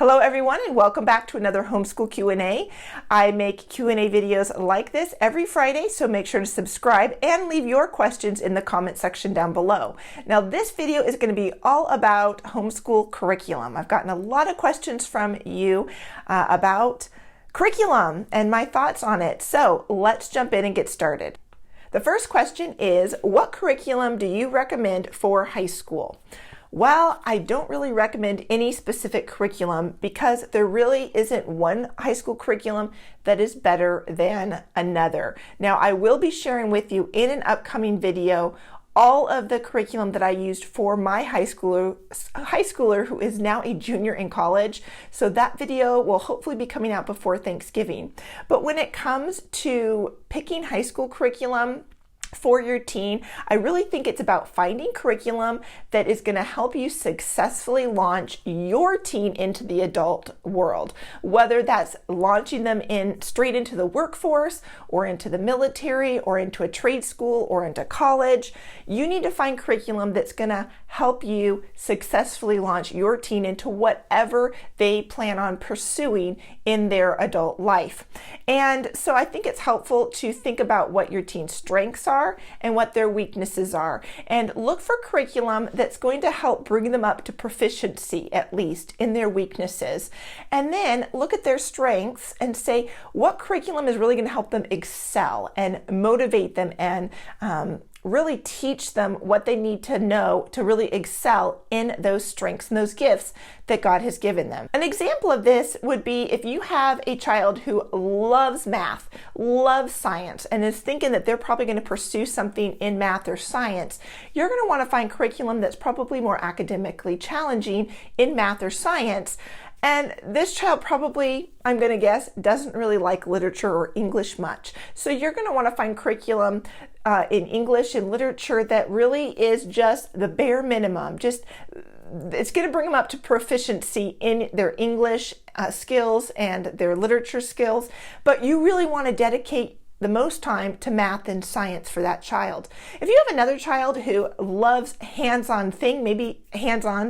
Hello everyone and welcome back to another homeschool Q&A. I make Q&A videos like this every Friday, so make sure to subscribe and leave your questions in the comment section down below. Now this video is going to be all about homeschool curriculum. I've gotten a lot of questions from you about curriculum and my thoughts on it, so let's jump in and get started. The first question is, what curriculum do you recommend for high school? Well, I don't really recommend any specific curriculum because there really isn't one high school curriculum that is better than another. Now, I will be sharing with you in an upcoming video all of the curriculum that I used for my high schooler who is now a junior in college. So that video will hopefully be coming out before Thanksgiving. But when it comes to picking high school curriculum for your teen, I really think it's about finding curriculum that is going to help you successfully launch your teen into the adult world. Whether that's launching them straight into the workforce or into the military or into a trade school or into college, you need to find curriculum that's going to help you successfully launch your teen into whatever they plan on pursuing in their adult life. And so I think it's helpful to think about what your teen's strengths are and what their weaknesses are, and look for curriculum that's going to help bring them up to proficiency, at least in their weaknesses. And then look at their strengths and say what curriculum is really going to help them excel and motivate them and really teach them what they need to know to really excel in those strengths and those gifts that God has given them. An example of this would be if you have a child who loves math, loves science, and is thinking that they're probably going to pursue something in math or science, you're going to want to find curriculum that's probably more academically challenging in math or science. And this child probably, I'm going to guess, doesn't really like literature or English much. So you're going to want to find curriculum in English and literature that really is just the bare minimum. It's going to bring them up to proficiency in their English skills and their literature skills. But you really want to dedicate the most time to math and science for that child. If you have another child who loves hands-on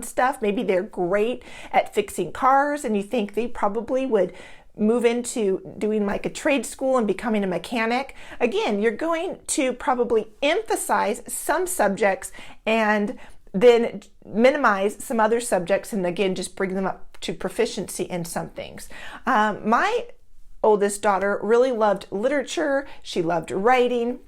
stuff, maybe they're great at fixing cars and you think they probably would move into doing like a trade school and becoming a mechanic, again, you're going to probably emphasize some subjects and then minimize some other subjects, and again, just bring them up to proficiency in some things. My oldest daughter really loved literature. She loved writing.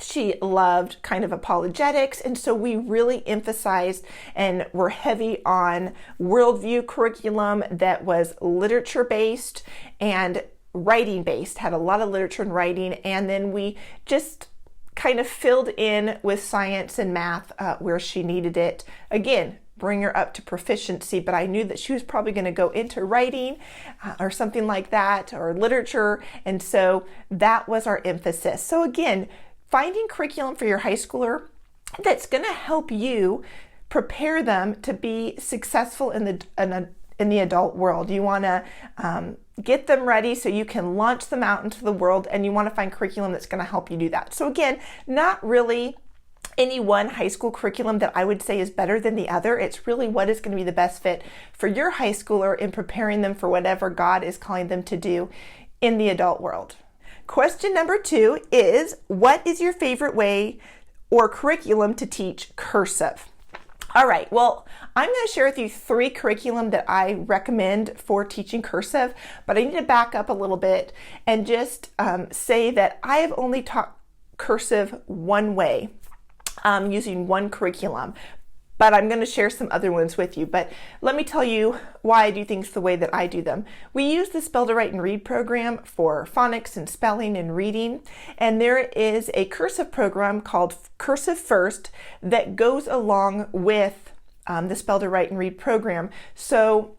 She loved kind of apologetics. And so we really emphasized and were heavy on worldview curriculum that was literature based and writing based, had a lot of literature and writing. And then we just kind of filled in with science and math where she needed it. Again, bring her up to proficiency, but I knew that she was probably going to go into writing or something like that, or literature, and so that was our emphasis. So again, finding curriculum for your high schooler that's going to help you prepare them to be successful in the adult world. You want to get them ready so you can launch them out into the world, and you want to find curriculum that's going to help you do that. So again, not really any one high school curriculum that I would say is better than the other. It's really what is going to be the best fit for your high schooler in preparing them for whatever God is calling them to do in the adult world. Question number 2 is, what is your favorite way or curriculum to teach cursive? All right, well, I'm going to share with you 3 curriculum that I recommend for teaching cursive, but I need to back up a little bit and just say that I have only taught cursive one way, using one curriculum, but I'm going to share some other ones with you. But let me tell you why I do things the way that I do them. We use the Spell to Write and Read program for phonics and spelling and reading, and there is a cursive program called Cursive First that goes along with the Spell to Write and Read program. So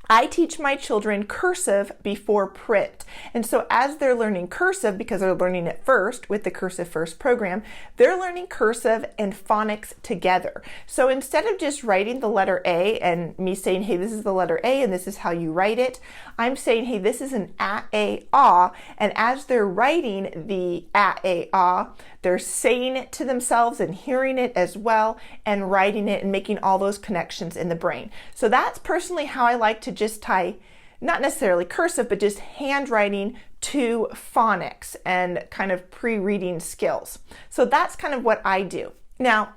I teach my children cursive before print. And so as they're learning cursive, because they're learning it first with the Cursive First program, they're learning cursive and phonics together. So instead of just writing the letter A and me saying, hey, this is the letter A and this is how you write it, I'm saying, hey, this is an a-ah. And as they're writing the a-ah, they're saying it to themselves and hearing it as well and writing it and making all those connections in the brain. So that's personally how I like to just tie, not necessarily cursive, but just handwriting to phonics and kind of pre-reading skills. So that's kind of what I do. Now,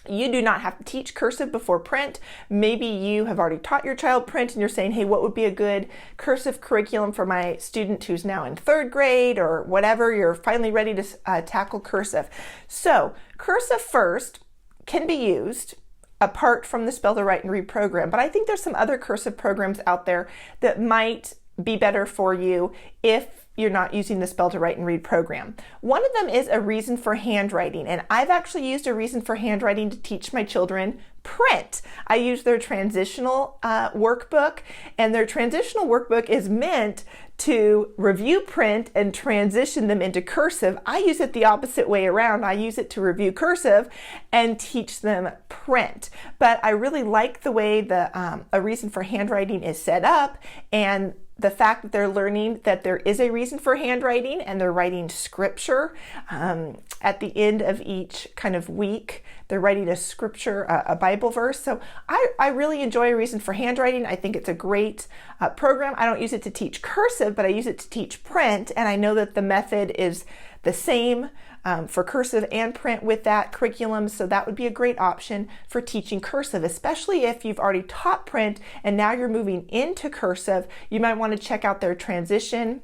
you do not have to teach cursive before print. Maybe you have already taught your child print and you're saying, hey, what would be a good cursive curriculum for my student who's now in 3rd grade or whatever? You're finally ready to tackle cursive. So Cursive First can be used apart from the Spell to Write and Read program, but I think there's some other cursive programs out there that might be better for you if you're not using the Spell to Write and Read program. One of them is A Reason for Handwriting, and I've actually used A Reason for Handwriting to teach my children print. I use their transitional workbook, and their transitional workbook is meant to review print and transition them into cursive. I use it the opposite way around. I use it to review cursive and teach them print. But I really like the way the A Reason for Handwriting is set up, and the fact that they're learning that there is a reason for handwriting, and they're writing scripture at the end of each kind of week. They're writing a scripture, a Bible verse. So I really enjoy A Reason for Handwriting. I think it's a great program. I don't use it to teach cursive, but I use it to teach print. And I know that the method is the same for cursive and print with that curriculum. So that would be a great option for teaching cursive, especially if you've already taught print and now you're moving into cursive. You might want to check out their transition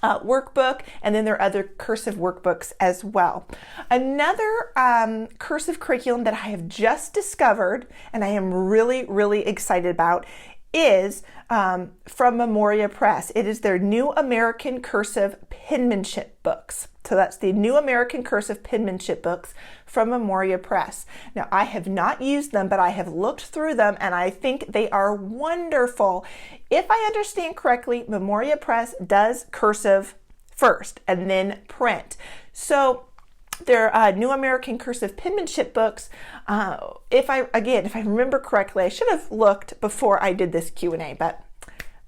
workbook, and then there are other cursive workbooks as well. Another cursive curriculum that I have just discovered and I am really, really excited about is from Memoria Press. It is their New American Cursive Penmanship books. So that's the New American Cursive Penmanship books from Memoria Press. Now, I have not used them, but I have looked through them and I think they are wonderful. If I understand correctly, Memoria Press does cursive first and then print. So their New American Cursive Penmanship books, if I remember correctly, I should have looked before I did this Q&A, but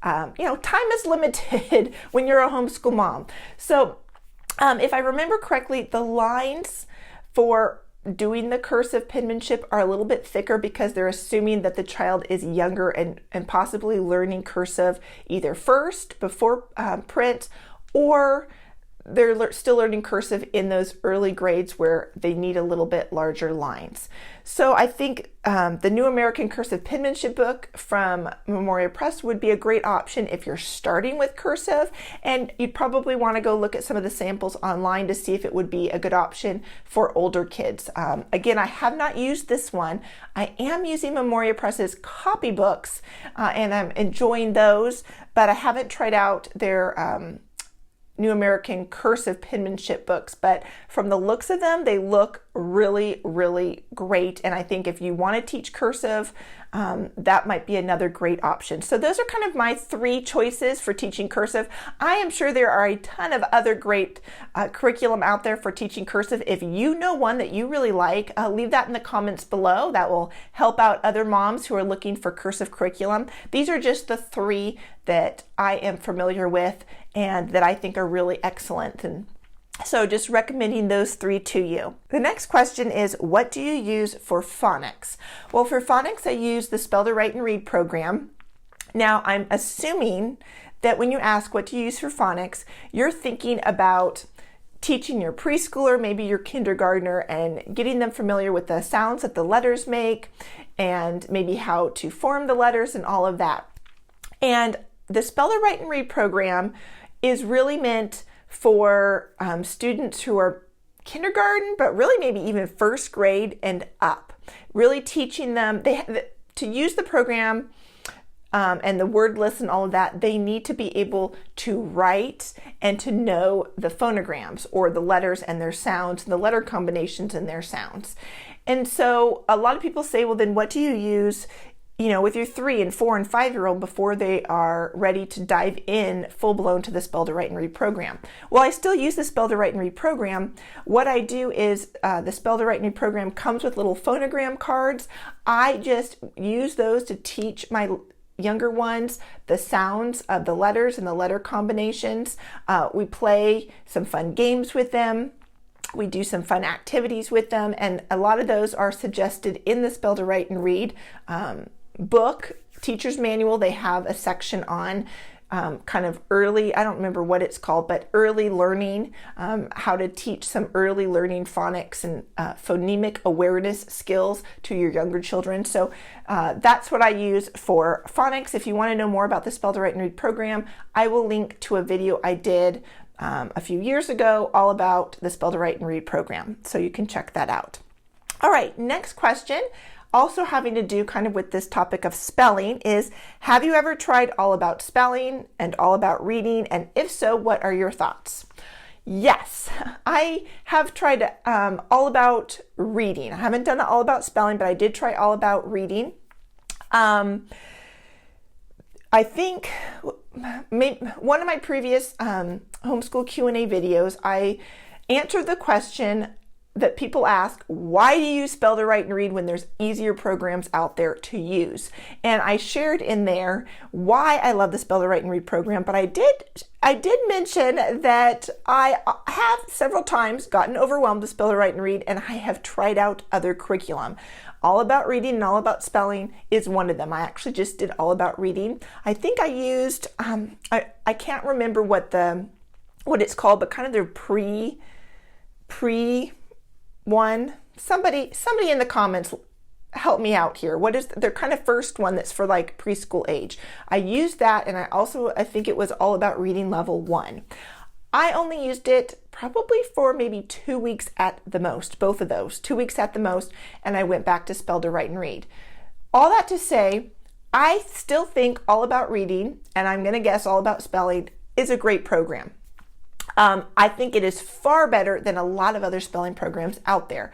time is limited when you're a homeschool mom. So if I remember correctly, the lines for doing the cursive penmanship are a little bit thicker because they're assuming that the child is younger and possibly learning cursive either first before print, or they're still learning cursive in those early grades where they need a little bit larger lines. So I think the New American Cursive Penmanship book from Memoria Press would be a great option if you're starting with cursive, and you'd probably want to go look at some of the samples online to see if it would be a good option for older kids. Again, I have not used this one. I am using Memoria Press's copybooks and I'm enjoying those, but I haven't tried out their New American Cursive Penmanship books, but from the looks of them, they look really, really great. And I think if you want to teach cursive, that might be another great option. So those are kind of my 3 choices for teaching cursive. I am sure there are a ton of other great curriculum out there for teaching cursive. If you know one that you really like, leave that in the comments below. That will help out other moms who are looking for cursive curriculum. These are just the 3 that I am familiar with and that I think are really excellent. And so just recommending those 3 to you. The next question is, what do you use for phonics? Well, for phonics, I use the Spell to Write and Read program. Now, I'm assuming that when you ask what do you use for phonics, you're thinking about teaching your preschooler, maybe your kindergartner, and getting them familiar with the sounds that the letters make and maybe how to form the letters and all of that. And the Spell to Write and Read program is really meant for students who are kindergarten, but really maybe even 1st grade and up. Really teaching them to use the program and the word list and all of that. They need to be able to write and to know the phonograms or the letters and their sounds, and the letter combinations and their sounds. And so a lot of people say, well, then what do you use with your 3 and 4 and 5-year-old before they are ready to dive in full-blown to the Spell to Write and Read program? Well, I still use the Spell to Write and Read program. What I do is the Spell to Write and Read program comes with little phonogram cards. I just use those to teach my younger ones the sounds of the letters and the letter combinations. We play some fun games with them. We do some fun activities with them, and a lot of those are suggested in the Spell to Write and Read book teacher's manual, they have a section on kind of early, I don't remember what it's called, but early learning, how to teach some early learning phonics and phonemic awareness skills to your younger children. So that's what I use for phonics. If you want to know more about the Spell to Write and Read program, I will link to a video I did a few years ago all about the Spell to Write and Read program. So you can check that out. All right, next question, also having to do kind of with this topic of spelling, is have you ever tried All About Spelling and All About Reading? And if so, what are your thoughts? Yes, I have tried All About Reading. I haven't done All About Spelling, but I did try All About Reading. I think one of my previous homeschool Q&A videos, I answered the question that people ask, why do you Spell to Write and Read when there's easier programs out there to use? And I shared in there why I love the Spell to Write and Read program, but I did mention that I have several times gotten overwhelmed with Spell to Write and Read, and I have tried out other curriculum. All About Reading and All About Spelling is one of them. I actually just did All About Reading. I think I used, I can't remember what it's called, but kind of their pre one. Somebody in the comments help me out here. What is their kind of first one that's for like preschool age? I used that, and I think it was All About Reading Level 1. I only used it probably for maybe 2 weeks at the most, both of those, 2 weeks at the most, and I went back to Spell to Write and Read. All that to say, I still think All About Reading, and I'm going to guess All About Spelling, is a great program. I think it is far better than a lot of other spelling programs out there.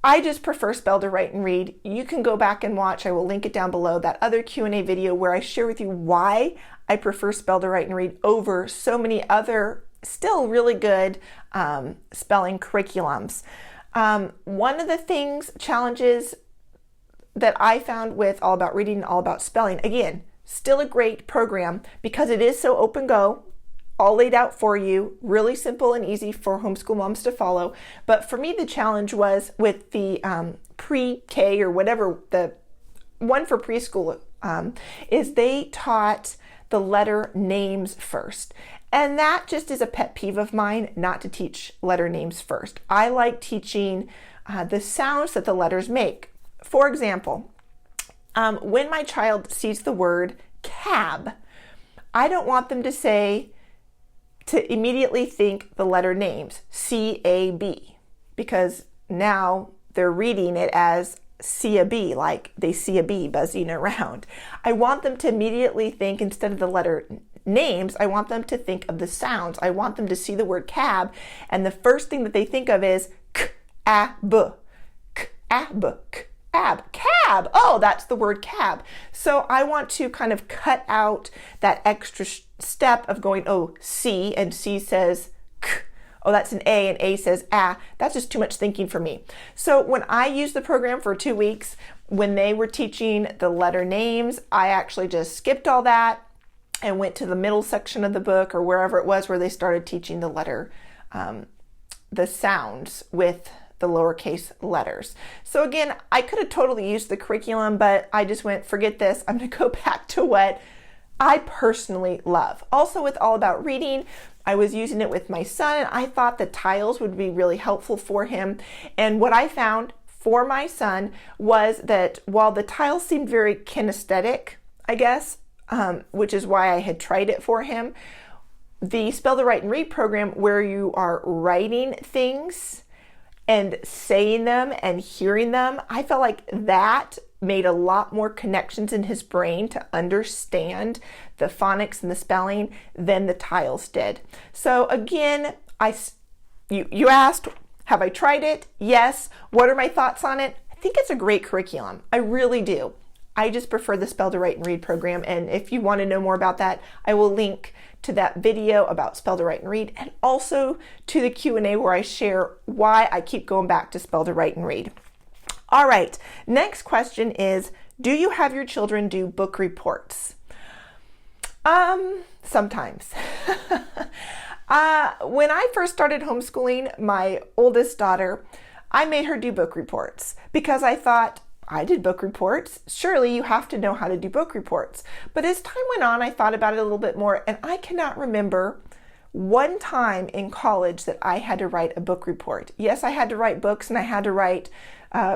I just prefer Spell to Write and Read. You can go back and watch, I will link it down below, that other Q&A video where I share with you why I prefer Spell to Write and Read over so many other still really good spelling curriculums. One of the challenges that I found with All About Reading and All About Spelling, again, still a great program because it is so open go, all laid out for you, really simple and easy for homeschool moms to follow. But for me, the challenge was with the pre-K or whatever, the one for preschool, is they taught the letter names first. And that just is a pet peeve of mine, not to teach letter names first. I like teaching the sounds that the letters make. For example, when my child sees the word cab, I don't want them to immediately think the letter names, C-A-B, because now they're reading it as see a bee, like they see a bee buzzing around. I want them to immediately think, instead of the letter names, I want them to think of the sounds. I want them to see the word cab, and the first thing that they think of is k-a-b, k-a-b, k-ab, cab. Oh, that's the word cab. So I want to kind of cut out that extra step of going, oh, C, and C says k. Oh, that's an A, and A says ah. That's just too much thinking for me. So when I used the program for 2 weeks, when they were teaching the letter names, I actually just skipped all that and went to the middle section of the book or wherever it was where they started teaching the letter, the sounds with the lowercase letters. So again, I could have totally used the curriculum, but I just went, forget this. I'm going to go back to what I personally love. Also with All About Reading, I was using it with my son, and I thought the tiles would be really helpful for him. And what I found for my son was that while the tiles seemed very kinesthetic, I guess, which is why I had tried it for him, the Spell to Write and Read program, where you are writing things and saying them and hearing them, I felt like that made a lot more connections in his brain to understand the phonics and the spelling than the tiles did. So again, you asked, have I tried it? Yes. What are my thoughts on it? I think it's a great curriculum. I really do. I just prefer the Spell to Write and Read program. And if you want to know more about that, I will link to that video about Spell to Write and Read, and also to the Q&A where I share why I keep going back to Spell to Write and Read. All right, next question is, do you have your children do book reports? Sometimes. When I first started homeschooling my oldest daughter, I made her do book reports because I thought, I did book reports. Surely you have to know how to do book reports. But as time went on, I thought about it a little bit more, and I cannot remember one time in college that I had to write a book report. Yes, I had to write books and I had to write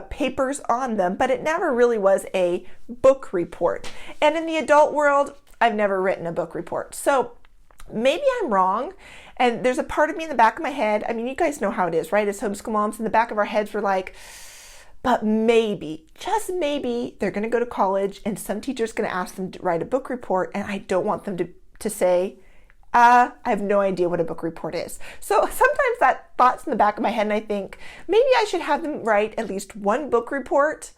papers on them, but it never really was a book report. And in the adult world, I've never written a book report. So maybe I'm wrong. And there's a part of me in the back of my head. I mean, you guys know how it is, right? As homeschool moms, in the back of our heads, we're like, but maybe, just maybe, they're going to go to college and some teacher's going to ask them to write a book report, and I don't want them to say, I have no idea what a book report is. So sometimes that thought's in the back of my head, and I think maybe I should have them write at least one book report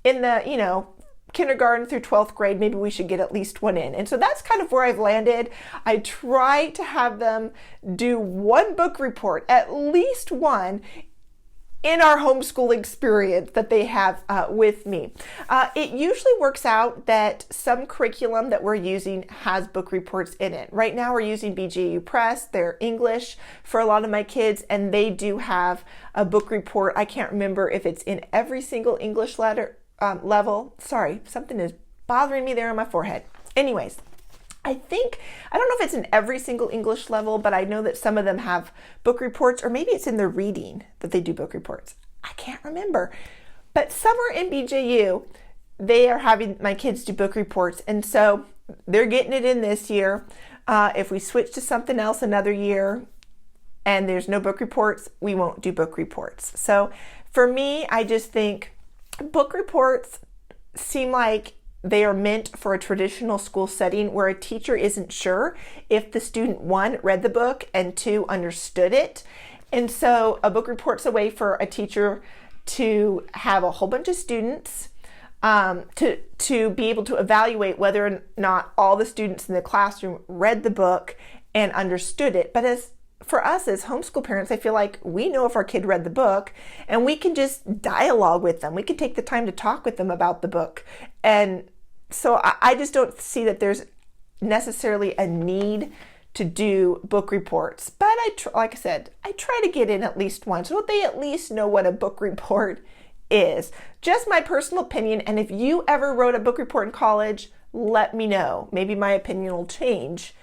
in the, kindergarten through 12th grade. Maybe we should get at least one in. And so that's kind of where I've landed. I try to have them do one book report, at least one, in our homeschool experience that they have with me. It usually works out that some curriculum that we're using has book reports in it. Right now we're using BJU Press. They're English for a lot of my kids, and they do have a book report. I can't remember if it's in every single English level. Sorry, something is bothering me there on my forehead. Anyways, I don't know if it's in every single English level, but I know that some of them have book reports, or maybe it's in the reading that they do book reports. I can't remember. But somewhere in BJU, they are having my kids do book reports. And so they're getting it in this year. If we switch to something else another year and there's no book reports, we won't do book reports. So for me, I just think book reports seem like they are meant for a traditional school setting where a teacher isn't sure if the student, one, read the book, and two, understood it. And so a book report's a way for a teacher to have a whole bunch of students to be able to evaluate whether or not all the students in the classroom read the book and understood it. But for us as homeschool parents, I feel like we know if our kid read the book, and we can just dialogue with them. We can take the time to talk with them about the book. And so I just don't see that there's necessarily a need to do book reports. But like I said, I try to get in at least one so they at least know what a book report is. Just my personal opinion. And if you ever wrote a book report in college, let me know. Maybe my opinion will change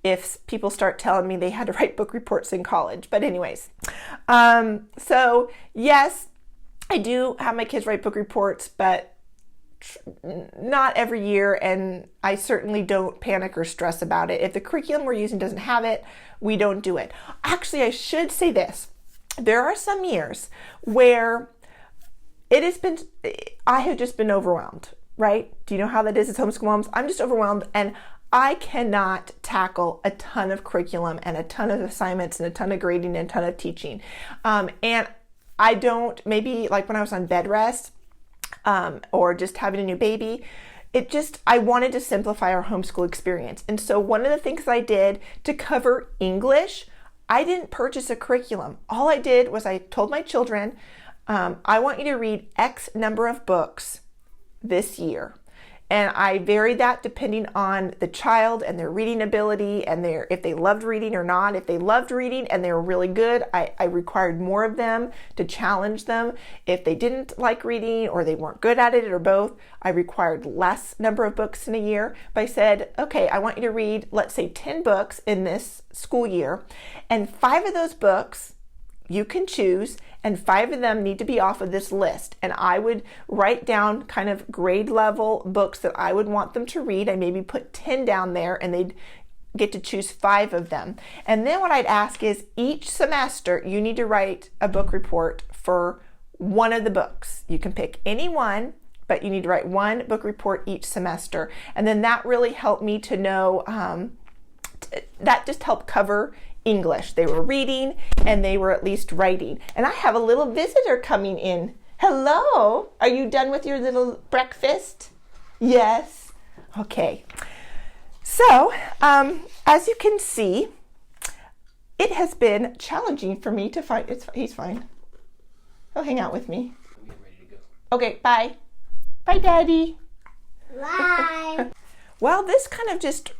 if people start telling me they had to write book reports in college. But anyways, so yes, I do have my kids write book reports, but not every year, and I certainly don't panic or stress about it. If the curriculum we're using doesn't have it, we don't do it. Actually, I should say this. There are some years where I have just been overwhelmed, right? Do you know how that is as homeschool moms? I'm just overwhelmed, and I cannot tackle a ton of curriculum and a ton of assignments and a ton of grading and a ton of teaching. And I don't, maybe like when I was on bed rest, or just having a new baby, I wanted to simplify our homeschool experience. And so one of the things I did to cover English, I didn't purchase a curriculum. All I did was I told my children, I want you to read X number of books this year. And I varied that depending on the child and their reading ability and if they loved reading or not. If they loved reading and they were really good, I required more of them to challenge them. If they didn't like reading or they weren't good at it or both, I required less number of books in a year. But I said, okay, I want you to read, let's say 10 books in this school year, and 5 of those books you can choose, and 5 of them need to be off of this list. And I would write down kind of grade level books that I would want them to read. I maybe put 10 down there, and they'd get to choose 5 of them. And then what I'd ask is each semester you need to write a book report for one of the books. You can pick any one, but you need to write one book report each semester. And then that really helped me to know, that just helped cover English. They were reading and they were at least writing. And I have a little visitor coming in. Hello, are you done with your little breakfast? Yes. Okay. So, as you can see, it has been challenging for me to find, he's fine. He'll hang out with me. I'm getting ready to go. Okay, bye. Bye, Daddy. Bye. Well, this kind of just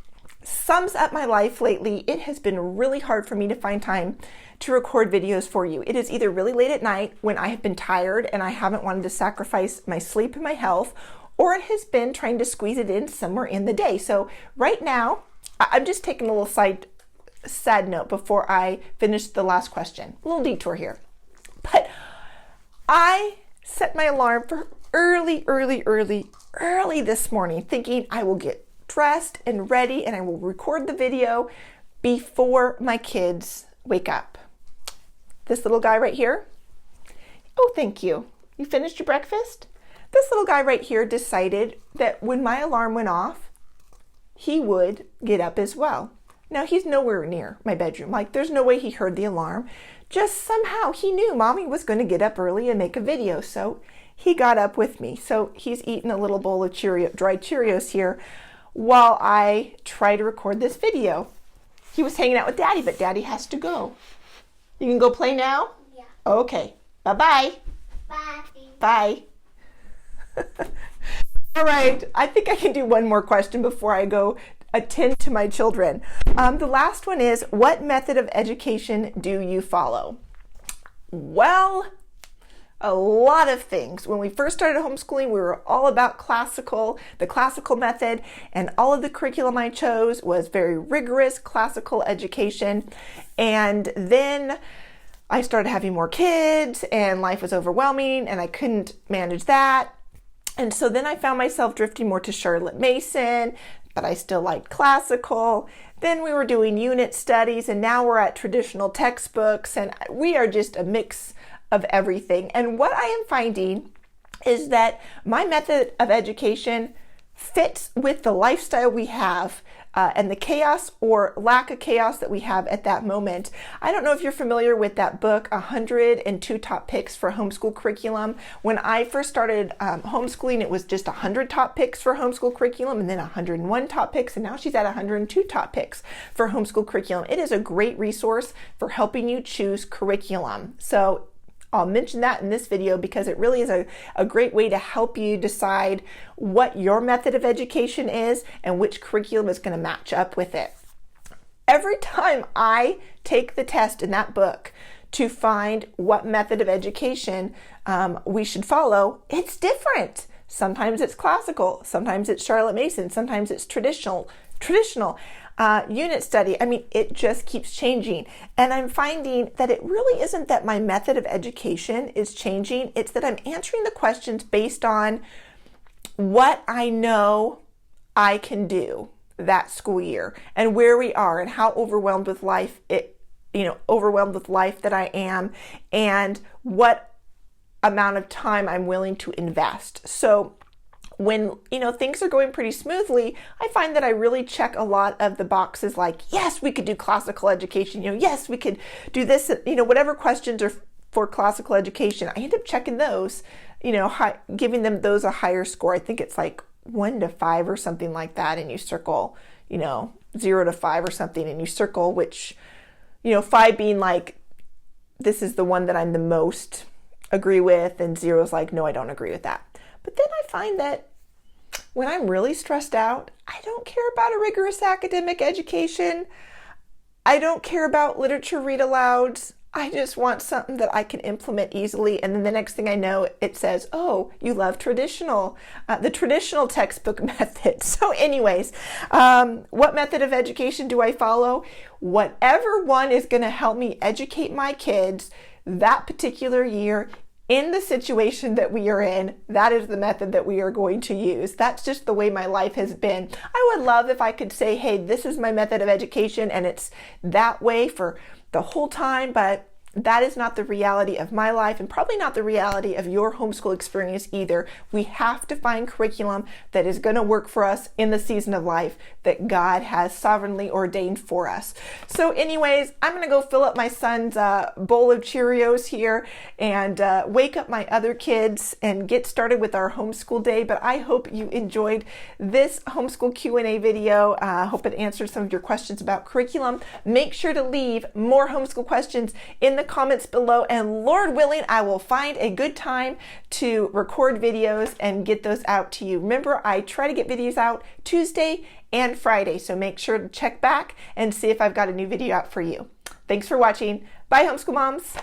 sums up my life lately. It has been really hard for me to find time to record videos for you. It is either really late at night when I have been tired and I haven't wanted to sacrifice my sleep and my health, or it has been trying to squeeze it in somewhere in the day. So right now, I'm just taking a little sad note before I finish the last question. A little detour here. But I set my alarm for early this morning, thinking I will get dressed and ready and I will record the video before my kids wake up. This little guy right here. Oh, thank you. You finished your breakfast? This little guy right here decided that when my alarm went off, he would get up as well. Now, he's nowhere near my bedroom. Like, there's no way he heard the alarm. Just somehow he knew Mommy was going to get up early and make a video, so he got up with me. So he's eating a little bowl of dried Cheerios here while I try to record this video. He was hanging out with Daddy, but Daddy has to go. You can go play now? Yeah. Okay. Bye-bye. Bye. Bye. All right. I think I can do one more question before I go attend to my children. The last one is, what method of education do you follow? Well, a lot of things. When we first started homeschooling, we were all about the classical method, and all of the curriculum I chose was very rigorous classical education. And then I started having more kids and life was overwhelming and I couldn't manage that. And so then I found myself drifting more to Charlotte Mason, but I still liked classical. Then we were doing unit studies, and now we're at traditional textbooks, and we are just a mix of everything. And what I am finding is that my method of education fits with the lifestyle we have and the chaos or lack of chaos that we have at that moment. I don't know if you're familiar with that book, 102 Top Picks for Homeschool Curriculum. When I first started homeschooling, it was just 100 top picks for homeschool curriculum, and then 101 top picks, and now she's at 102 top picks for homeschool curriculum. It is a great resource for helping you choose curriculum. So I'll mention that in this video because it really is a great way to help you decide what your method of education is and which curriculum is going to match up with it. Every time I take the test in that book to find what method of education we should follow, it's different. Sometimes it's classical, sometimes it's Charlotte Mason, sometimes it's traditional. Unit study. I mean, it just keeps changing. And I'm finding that it really isn't that my method of education is changing. It's that I'm answering the questions based on what I know I can do that school year and where we are and how overwhelmed with life that I am and what amount of time I'm willing to invest. So when things are going pretty smoothly, I find that I really check a lot of the boxes, like, yes, we could do classical education, yes, we could do this, whatever questions are for classical education, I end up checking those, giving them those a higher score. I think it's like 1 to 5 or something like that, and you circle 0 to 5 or something, and you circle which 5 being like, this is the one that I'm the most agree with, and 0 is like, no, I don't agree with that. But then I find that when I'm really stressed out, I don't care about a rigorous academic education. I don't care about literature read-alouds. I just want something that I can implement easily. And then the next thing I know, it says, oh, you love the traditional textbook method. So anyways, what method of education do I follow? Whatever one is going to help me educate my kids that particular year in the situation that we are in, that is the method that we are going to use. That's just the way my life has been. I would love if I could say, hey, this is my method of education and it's that way for the whole time, but that is not the reality of my life and probably not the reality of your homeschool experience either. We have to find curriculum that is going to work for us in the season of life that God has sovereignly ordained for us. So anyways, I'm going to go fill up my son's bowl of Cheerios here and wake up my other kids and get started with our homeschool day. But I hope you enjoyed this homeschool Q&A video. I hope it answered some of your questions about curriculum. Make sure to leave more homeschool questions in the the comments below, and Lord willing, I will find a good time to record videos and get those out to you. Remember, I try to get videos out Tuesday and Friday, so make sure to check back and see if I've got a new video out for you. Thanks for watching. Bye, homeschool moms.